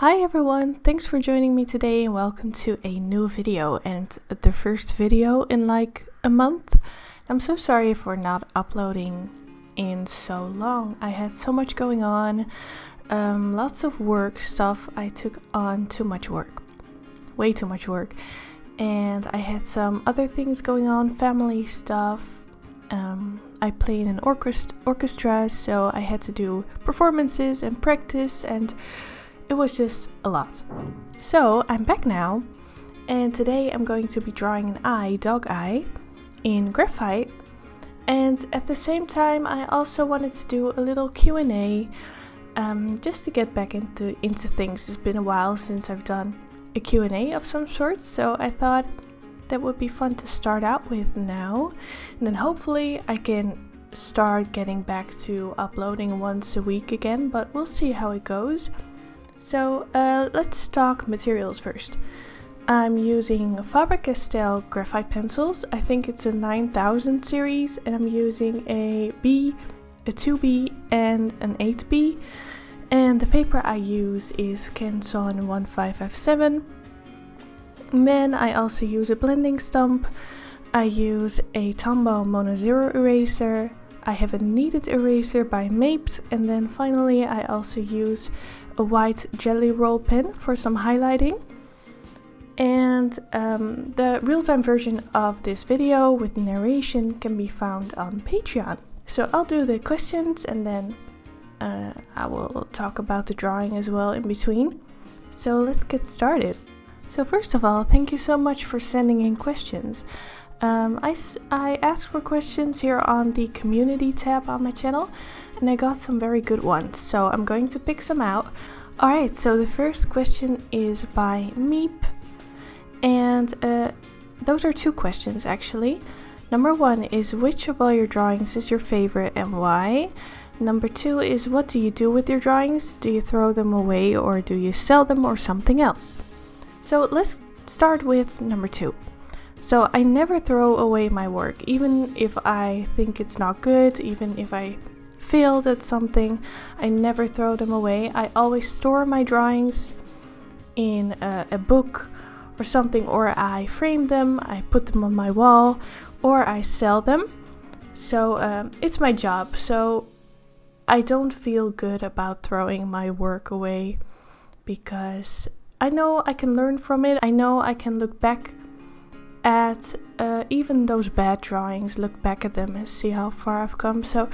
Hi everyone, thanks for joining me today and welcome to a new video and the first video in like a month. I'm so sorry for not uploading in so long. I had so much going on, lots of work stuff. I took on too much work, way too much work, and I had some other things going on, family stuff. I play in an orchestra, so I had to do performances and practice, and it was just a lot. So I'm back now, and today I'm going to be drawing an eye, dog eye, in graphite. And at the same time, I also wanted to do a little Q&A, just to get back into things. It's been a while since I've done a Q&A of some sort, so I thought that would be fun to start out with now. And then hopefully I can start getting back to uploading once a week again, but we'll see how it goes. So let's talk materials first. I'm using Faber-Castell graphite pencils. I think it's a 9000 series, and I'm using a B, a 2B and an 8B. And the paper I use is Canson 1557. And then I also use a blending stump. I use a Tombow Mono Zero eraser. I have a kneaded eraser by Maped, and then finally I also use a white jelly roll pen for some highlighting. And the real-time version of this video with narration can be found on Patreon. So I'll do the questions and then I will talk about the drawing as well in between. So let's get started. So first of all, thank you so much for sending in questions. I asked for questions here on the community tab on my channel, and I got some very good ones, so I'm going to pick some out. Alright, so the first question is by Meep, and those are two questions actually. Number one is, which of all your drawings is your favorite and why? Number two is, what do you do with your drawings? Do you throw them away or do you sell them or something else? So let's start with number two. So I never throw away my work, even if I think it's not good, even if I failed at something, I never throw them away. I always store my drawings in a book or something, or I frame them, I put them on my wall, or I sell them. So it's my job, so I don't feel good about throwing my work away, because I know I can learn from it. I know I can look back at even those bad drawings, look back at them and see how far I've come. So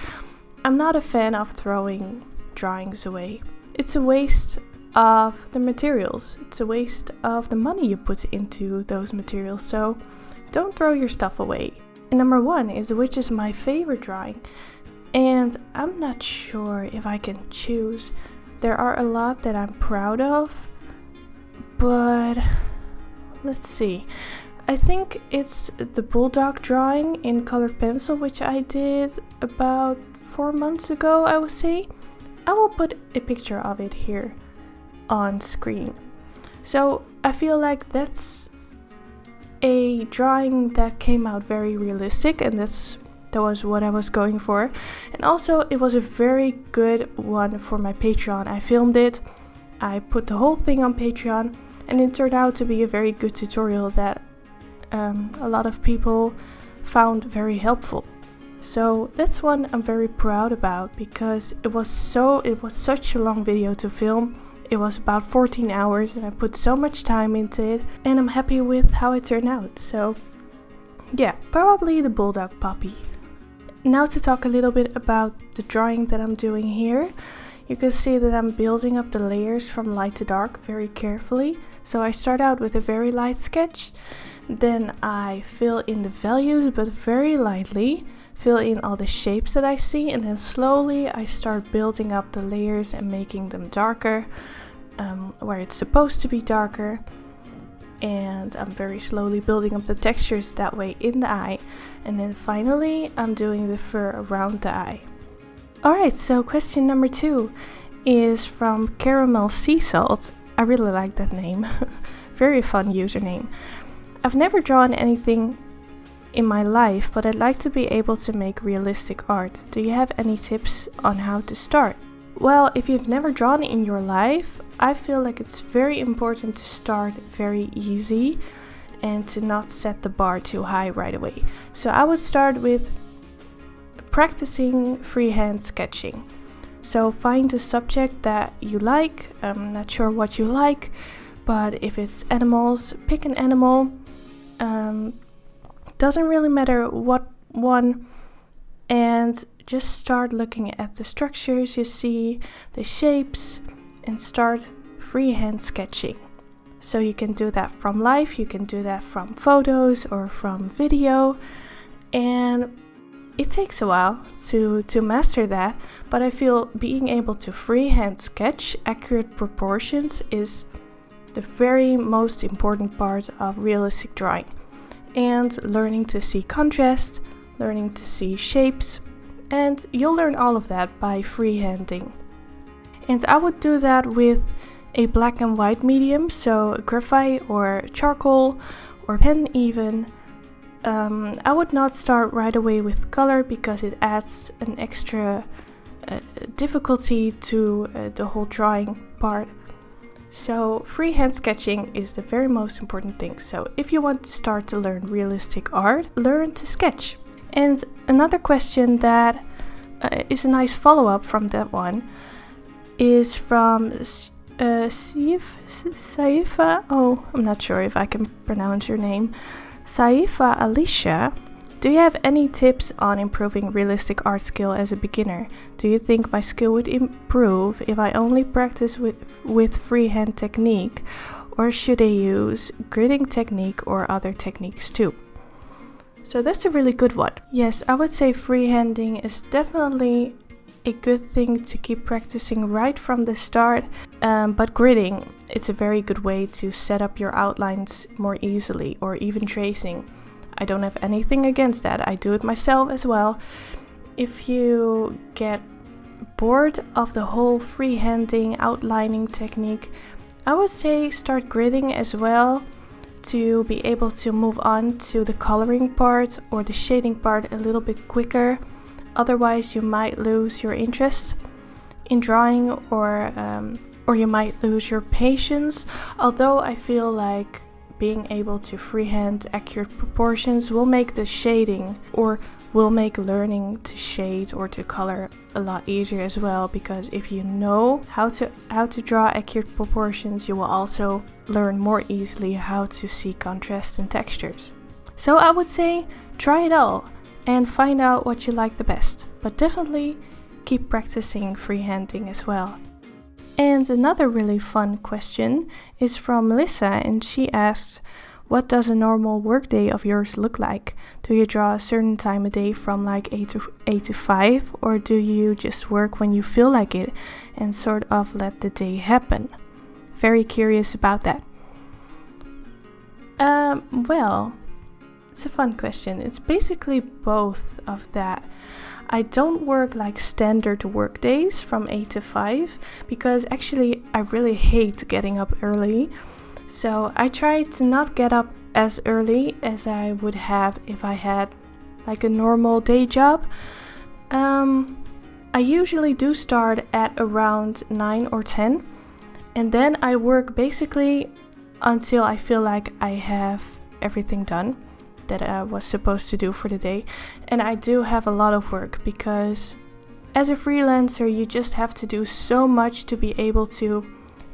I'm not a fan of throwing drawings away. It's a waste of the materials. It's a waste of the money you put into those materials. So don't throw your stuff away. And number one is, which is my favorite drawing? And I'm not sure if I can choose. There are a lot that I'm proud of, but let's see. I think it's the bulldog drawing in colored pencil, which I did about 4 months ago, I would say. I will put a picture of it here on screen. So I feel like that's a drawing that came out very realistic, and that was what I was going for. And also it was a very good one for my Patreon. I filmed it, I put the whole thing on Patreon, and it turned out to be a very good tutorial that a lot of people found very helpful. So that's one I'm very proud about, because it was such a long video to film. It was about 14 hours and I put so much time into it, and I'm happy with how it turned out. So yeah, probably the bulldog puppy. Now to talk a little bit about the drawing that I'm doing here. You can see that I'm building up the layers from light to dark very carefully. So I start out with a very light sketch, then I fill in the values, but very lightly, fill in all the shapes that I see, and then slowly I start building up the layers and making them darker, where it's supposed to be darker. And I'm very slowly building up the textures that way in the eye. And then finally I'm doing the fur around the eye. Alright, so question number two is from Caramel Sea Salt. I really like that name. Very fun username. I've never drawn anything in my life, but I'd like to be able to make realistic art. Do you have any tips on how to start? Well, if you've never drawn in your life, I feel like it's very important to start very easy and to not set the bar too high right away. So I would start with practicing freehand sketching. So find a subject that you like. I'm not sure what you like, but if it's animals, pick an animal. Doesn't really matter what one, and just start looking at the structures you see, the shapes, and start freehand sketching. So you can do that from live, you can do that from photos or from video, and it takes a while to master that, but I feel being able to freehand sketch accurate proportions is the very most important part of realistic drawing. And learning to see contrast, learning to see shapes, and you'll learn all of that by freehanding. And I would do that with a black and white medium, so graphite or charcoal or pen even. I would not start right away with color because it adds an extra difficulty to the whole drawing part. So freehand sketching is the very most important thing. So if you want to start to learn realistic art, learn to sketch. And another question that is a nice follow-up from that one is from Saifa. Oh, I'm not sure if I can pronounce your name. Saifa Alicia, do you have any tips on improving realistic art skill as a beginner? Do you think my skill would improve if I only practice with freehand technique, or should I use gridding technique or other techniques too? So that's a really good one. Yes, I would say freehanding is definitely a good thing to keep practicing right from the start, but gridding, it's a very good way to set up your outlines more easily, or even tracing. I don't have anything against that, I do it myself as well. If you get bored of the whole freehanding outlining technique, I would say start gridding as well to be able to move on to the coloring part or the shading part a little bit quicker. Otherwise you might lose your interest in drawing, or you might lose your patience. Although I feel like being able to freehand accurate proportions will make the shading, or will make learning to shade or to color a lot easier as well, because if you know how to draw accurate proportions, you will also learn more easily how to see contrast and textures. So I would say try it all and find out what you like the best, but definitely keep practicing freehanding as well. And another really fun question is from Melissa, and she asks, what does a normal workday of yours look like? Do you draw a certain time a day from like 8 to 5, or do you just work when you feel like it and sort of let the day happen? Very curious about that. Well, it's a fun question. It's basically both of that. I don't work like standard work days from 8 to 5 because actually I really hate getting up early. So I try to not get up as early as I would have if I had like a normal day job. I usually do start at around 9 or 10, and then I work basically until I feel like I have everything done that I was supposed to do for the day. And I do have a lot of work because as a freelancer you just have to do so much to be able to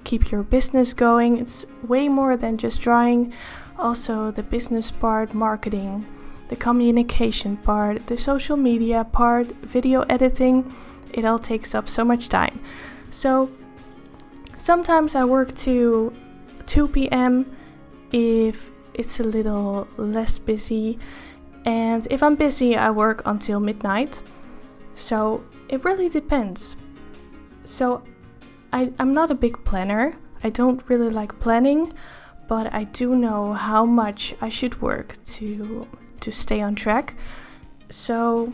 keep your business going. It's way more than just drawing. Also the business part, marketing, the communication part, the social media part, video editing, it all takes up so much time. So sometimes I work to 2 p.m. if it's a little less busy, and if I'm busy I work until midnight. So it really depends. So I'm not a big planner. I don't really like planning, but I do know how much I should work to stay on track. So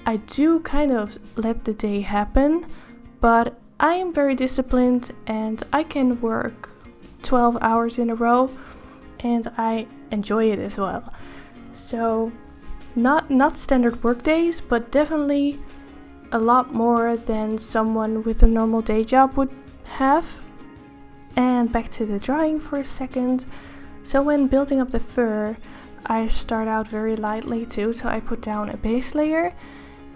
I do kind of let the day happen, but I am very disciplined and I can work 12 hours in a row and I enjoy it as well. So not standard work days, but definitely a lot more than someone with a normal day job would half. And back to the drawing for a second. So when building up the fur, I start out very lightly too, so I put down a base layer,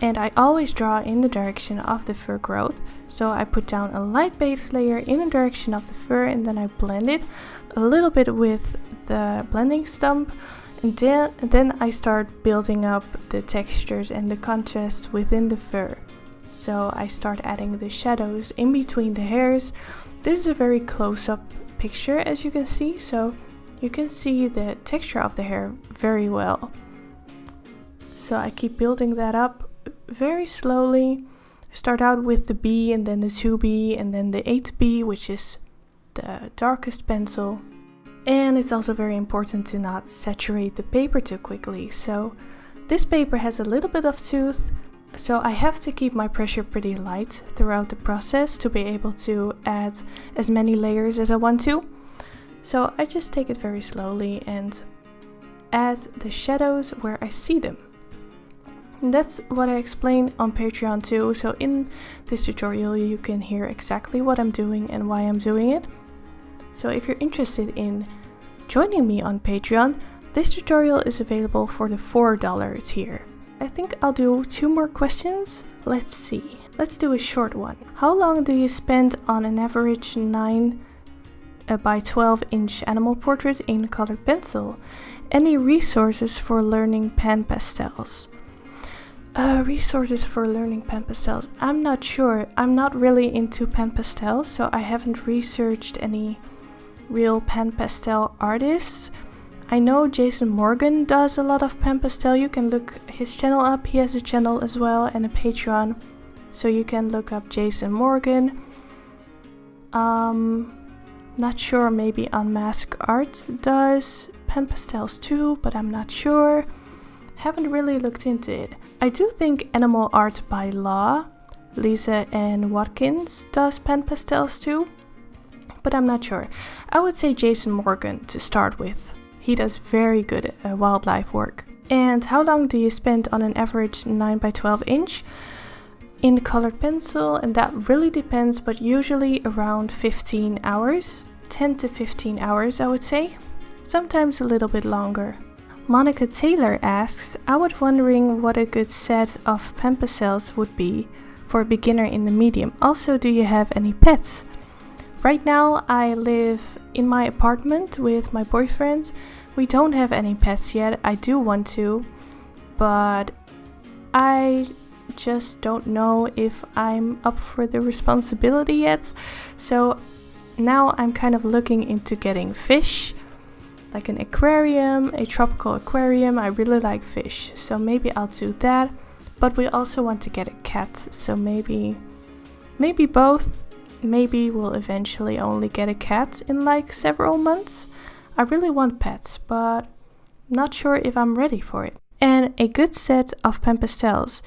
and I always draw in the direction of the fur growth. So I put down a light base layer in the direction of the fur, and then I blend it a little bit with the blending stump, and then I start building up the textures and the contrast within the fur. So I start adding the shadows in between the hairs. This is a very close-up picture, as you can see, so you can see the texture of the hair very well. So I keep building that up very slowly. Start out with the B, and then the 2B, and then the 8B, which is the darkest pencil. And it's also very important to not saturate the paper too quickly. So this paper has a little bit of tooth, so I have to keep my pressure pretty light throughout the process to be able to add as many layers as I want to. So I just take it very slowly and add the shadows where I see them. And that's what I explained on Patreon too. So in this tutorial you can hear exactly what I'm doing and why I'm doing it. So if you're interested in joining me on Patreon, this tutorial is available for the $4 tier. I think I'll do 2 more questions. Let's see. Let's do a short one. How long do you spend on an average 9 by 12 inch animal portrait in colored pencil? Any resources for learning pen pastels? Resources for learning pen pastels. I'm not sure. I'm not really into pen pastels, so I haven't researched any real pen pastel artists. I know Jason Morgan does a lot of pen pastel. You can look his channel up. He has a channel as well and a Patreon, so you can look up Jason Morgan. Not sure, maybe Unmask Art does pen pastels too, but I'm not sure. Haven't really looked into it. I do think Animal Art by Law, Lisa Ann Watkins, does pen pastels too, but I'm not sure. I would say Jason Morgan to start with. He does very good wildlife work. And how long do you spend on an average 9 by 12 inch in colored pencil? And that really depends, but usually around 15 hours. 10 to 15 hours, I would say. Sometimes a little bit longer. Monica Taylor asks, I was wondering what a good set of pen pastels would be for a beginner in the medium. Also, do you have any pets? Right now I live in my apartment with my boyfriend. We don't have any pets yet. I do want to, but I just don't know if I'm up for the responsibility yet. So now I'm kind of looking into getting fish, like an aquarium, a tropical aquarium. I really like fish, so maybe I'll do that. But we also want to get a cat, so maybe both. Maybe we'll eventually only get a cat in like several months. I really want pets, but not sure if I'm ready for it. And a good set of pen pastels.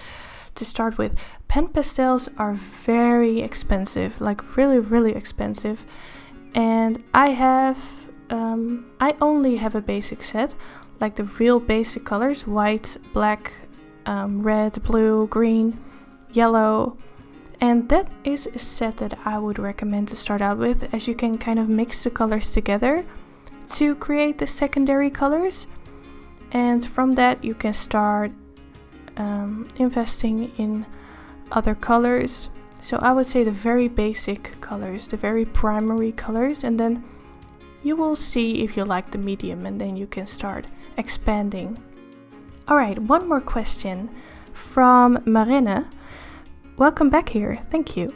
To start with, pen pastels are very expensive, like really expensive. And I only have a basic set, like the real basic colors: white, black, red, blue, green, yellow. And that is a set that I would recommend to start out with, as you can kind of mix the colors together to create the secondary colors. And from that you can start investing in other colors. So I would say the very basic colors, the very primary colors, and then you will see if you like the medium, and then you can start expanding. Alright, one more question from Marina. Welcome back here, thank you.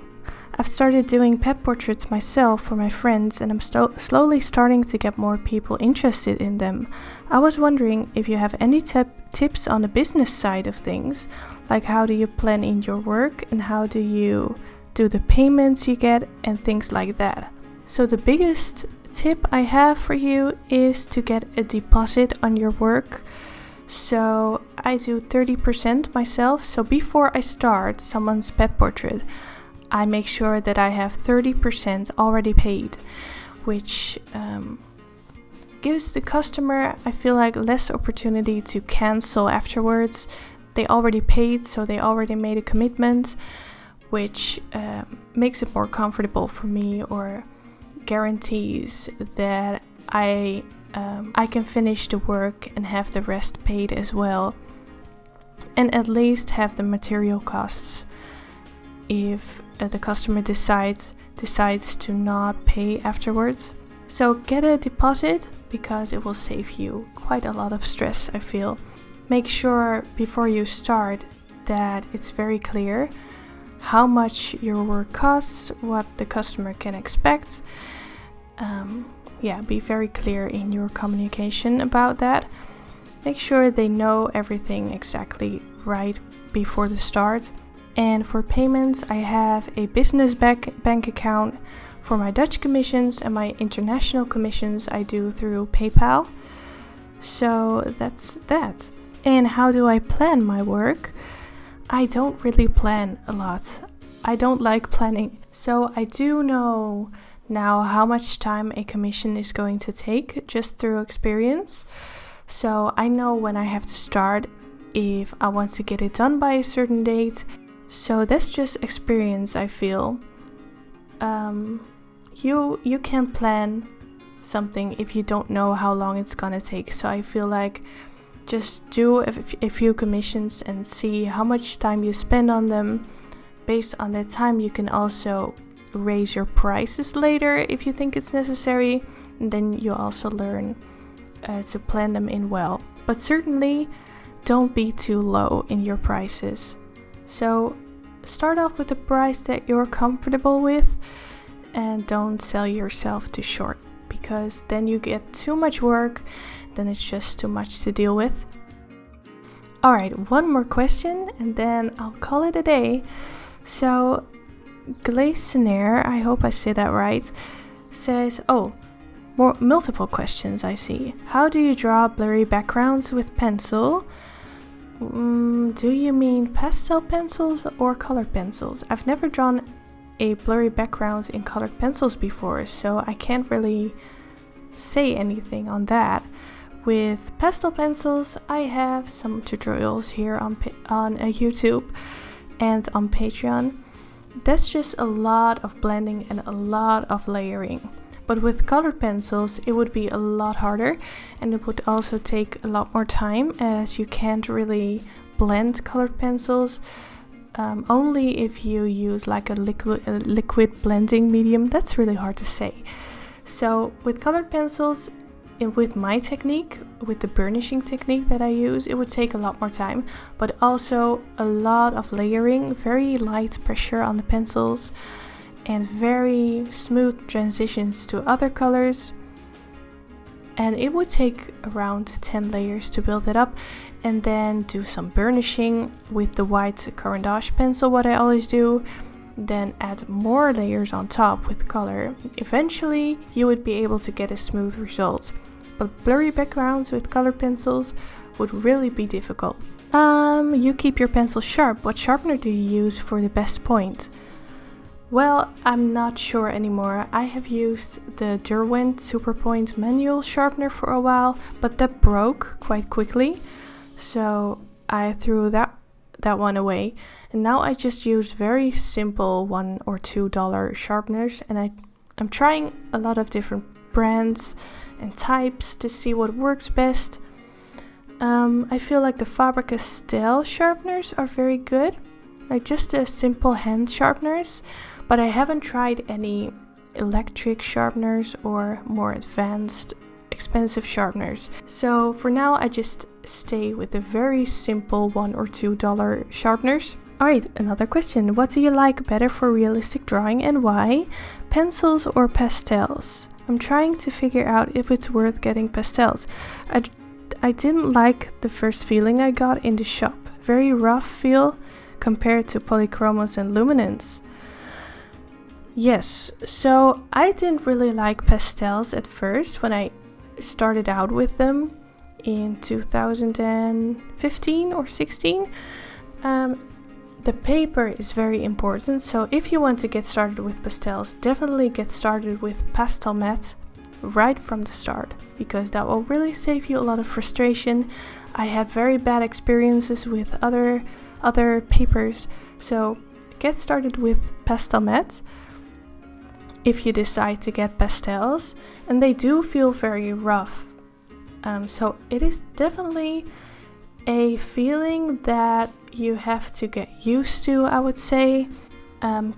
I've started doing pet portraits myself for my friends, and I'm slowly starting to get more people interested in them. I was wondering if you have any tips on the business side of things, like how do you plan in your work and how do you do the payments you get and things like that. So the biggest tip I have for you is to get a deposit on your work. So I do 30% myself. So before I start someone's pet portrait, I make sure that I have 30% already paid, which gives the customer, I feel like, less opportunity to cancel afterwards. They already paid, so they already made a commitment. which makes it more comfortable for me, or guarantees that I can finish the work and have the rest paid as well, and at least have the material costs if the customer decides to not pay afterwards. So get a deposit, because it will save you quite a lot of stress, I feel. Make sure before you start that it's very clear how much your work costs, what the customer can expect. Be very clear in your communication about that. Make sure they know everything exactly right before the start. And for payments, I have a business bank account. For my Dutch commissions and my international commissions, I do through PayPal. So that's that. And how do I plan my work? I don't really plan a lot. I don't like planning. So I do know now how much time a commission is going to take just through experience. So I know when I have to start, if I want to get it done by a certain date. So that's just experience, I feel. You can plan something if you don't know how long it's gonna take. So I feel like just do a few commissions and see how much time you spend on them. Based on that time, you can also raise your prices later if you think it's necessary. And then you also learn to plan them in well. But certainly don't be too low in your prices. So start off with a price that you're comfortable with, and don't sell yourself too short, because then you get too much work, then it's just too much to deal with. Alright, one more question and then I'll call it a day. So Glacenair, I hope I said that right, says, multiple questions I see. How do you draw blurry backgrounds with pencil? Do you mean pastel pencils or colored pencils? I've never drawn a blurry background in colored pencils before, so I can't really say anything on that. With pastel pencils, I have some tutorials here on YouTube and on Patreon. That's just a lot of blending and a lot of layering. But with colored pencils, it would be a lot harder, and it would also take a lot more time, as you can't really blend colored pencils. Only if you use like a liquid blending medium. That's really hard to say. So with colored pencils, with my technique, with the burnishing technique that I use, it would take a lot more time, but also a lot of layering, very light pressure on the pencils, and very smooth transitions to other colors. And it would take around 10 layers to build it up, and then do some burnishing with the white Caran d'Ache pencil, what I always do, then add more layers on top with color. Eventually you would be able to get a smooth result, but blurry backgrounds with colored pencils would really be difficult. You keep your pencil sharp. What sharpener do you use for the best point? Well, I'm not sure anymore. I have used the Derwent Superpoint manual sharpener for a while, but that broke quite quickly, so I threw that one away. And now I just use very simple $1 or $2 sharpeners, and I'm trying a lot of different brands and types to see what works best. I feel like the Faber-Castell sharpeners are very good, like just the simple hand sharpeners, but I haven't tried any electric sharpeners or more advanced expensive sharpeners. So for now I just stay with the very simple $1 or $2 sharpeners. Alright, another question. What do you like better for realistic drawing and why? Pencils or pastels? I'm trying to figure out if it's worth getting pastels. I didn't like the first feeling I got in the shop. Very rough feel compared to polychromos and luminance. Yes, so I didn't really like pastels at first when I started out with them in 2015 or 16. The paper is very important, so if you want to get started with pastels, definitely get started with pastel matte right from the start, because that will really save you a lot of frustration. I had very bad experiences with other papers, so get started with pastel matte if you decide to get pastels, and they do feel very rough. So it is definitely a feeling that you have to get used to, I would say.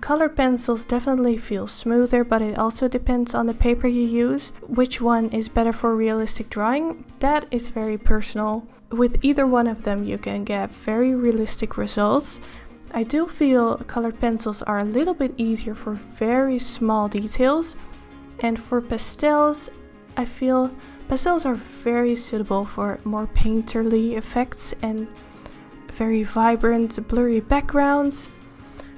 Colored pencils definitely feel smoother, but it also depends on the paper you use. Which one is better for realistic drawing? That is very personal. With either one of them you can get very realistic results. I do feel colored pencils are a little bit easier for very small details, and for pastels, I feel pastels are very suitable for more painterly effects and very vibrant, blurry backgrounds.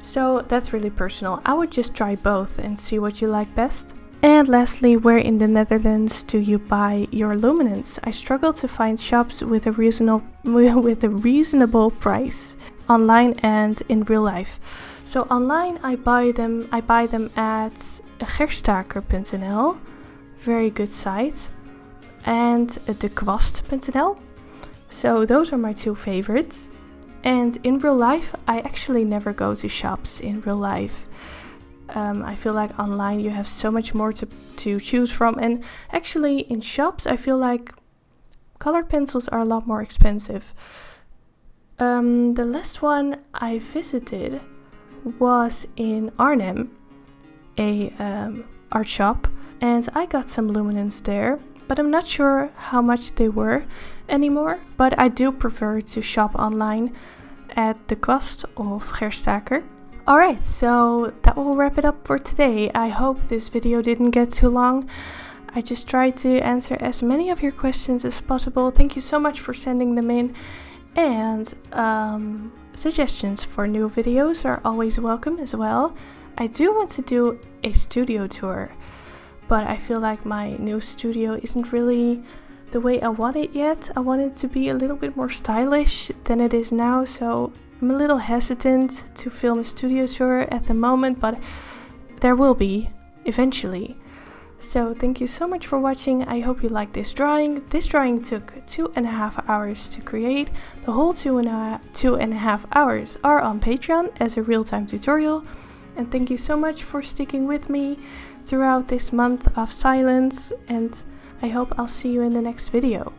So that's really personal. I would just try both and see what you like best. And lastly, where in the Netherlands do you buy your luminance? I struggle to find shops with a reasonable price, online and in real life. So online I buy them at gerstaker.nl, very good site, and dekwast.nl. So those are my two favorites. And in real life, I actually never go to shops in real life. I feel like online you have so much more to choose from, and actually in shops I feel like colored pencils are a lot more expensive. The last one I visited was in Arnhem, a art shop, and I got some luminance there, but I'm not sure how much they were anymore. But I do prefer to shop online at the Kwast of Gerstaker. Alright, so that will wrap it up for today. I hope this video didn't get too long. I just tried to answer as many of your questions as possible. Thank you so much for sending them in. And suggestions for new videos are always welcome as well. I do want to do a studio tour, but I feel like my new studio isn't really the way I want it yet. I want it to be a little bit more stylish than it is now, so I'm a little hesitant to film a studio tour at the moment, but there will be eventually. So thank you so much for watching. I hope you liked this drawing. This drawing took 2.5 hours to create. The whole 2.5 hours are on Patreon as a real-time tutorial. And thank you so much for sticking with me throughout this month of silence, and I hope I'll see you in the next video.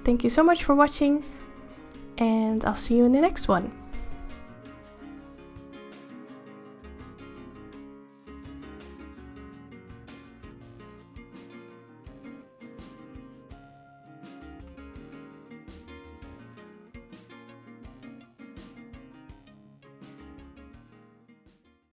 Thank you so much for watching, and I'll see you in the next one.